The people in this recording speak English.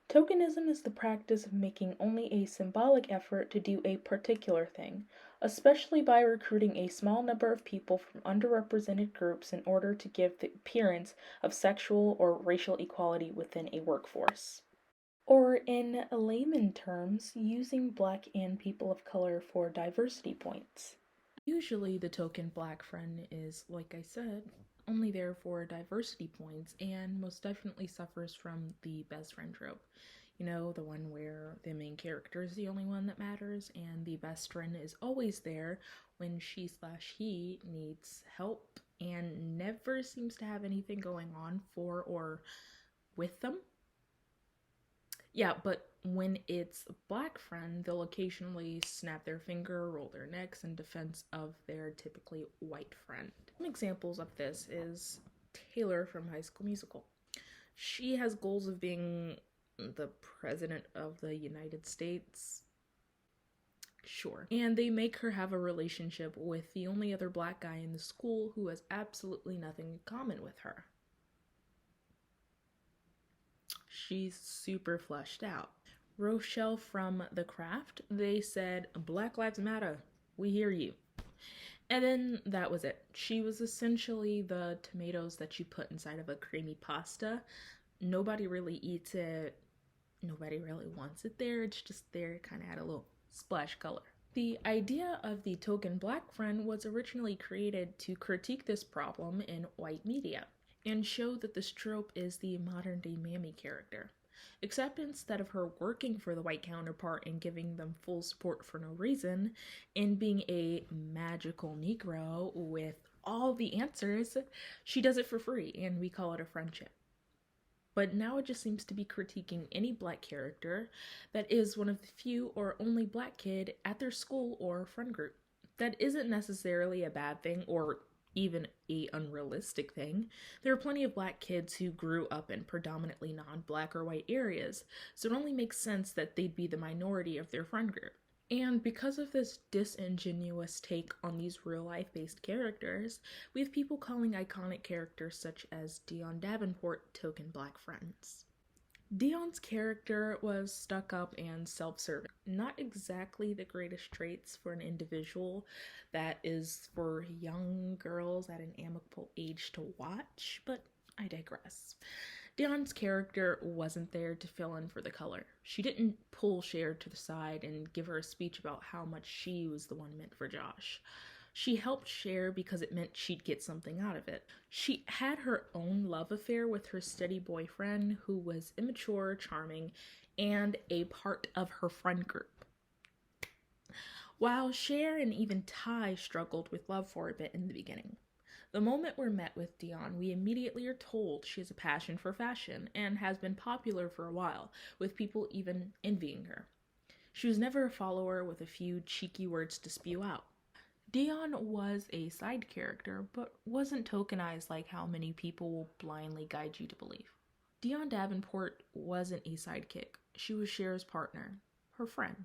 Tokenism is the practice of making only a symbolic effort to do a particular thing, especially by recruiting a small number of people from underrepresented groups in order to give the appearance of sexual or racial equality within a workforce. Or, in layman terms, using black and people of color for diversity points. Usually, the token black friend is, like I said, only there for diversity points and most definitely suffers from the best friend trope. You know, the one where the main character is the only one that matters and the best friend is always there when she/he needs help and never seems to have anything going on for or with them. Yeah, but when it's a black friend, they'll occasionally snap their finger, roll their necks in defense of their typically white friend. Some examples of this is Taylor from High School Musical. She has goals of being the president of the United States. Sure. And they make her have a relationship with the only other black guy in the school who has absolutely nothing in common with her. She's super fleshed out. Rochelle from The Craft, they said, Black Lives Matter, we hear you. And then that was it. She was essentially the tomatoes that you put inside of a creamy pasta. Nobody really eats it. Nobody really wants it there. It's just there, kind of add a little splash color. The idea of the token black friend was originally created to critique this problem in white media and show that this trope is the modern day mammy character. Except instead of her working for the white counterpart and giving them full support for no reason, and being a magical Negro with all the answers, she does it for free and we call it a friendship. But now it just seems to be critiquing any black character that is one of the few or only black kid at their school or friend group. That isn't necessarily a bad thing or even a unrealistic thing. There are plenty of black kids who grew up in predominantly non-black or white areas, so it only makes sense that they'd be the minority of their friend group. And because of this disingenuous take on these real-life based characters, we have people calling iconic characters such as Dionne Davenport token black friends. Dionne's character was stuck up and self-serving. Not exactly the greatest traits for an individual that is for young girls at an amicable age to watch, but I digress. Dionne's character wasn't there to fill in for the color. She didn't pull Cher to the side and give her a speech about how much she was the one meant for Josh. She helped Cher because it meant she'd get something out of it. She had her own love affair with her steady boyfriend who was immature, charming, and a part of her friend group. While Cher and even Ty struggled with love for a bit in the beginning. The moment we're met with Dionne, we immediately are told she has a passion for fashion and has been popular for a while, with people even envying her. She was never a follower with a few cheeky words to spew out. Dionne was a side character, but wasn't tokenized like how many people will blindly guide you to believe. Dionne Davenport wasn't a sidekick. She was Cher's partner, her friend.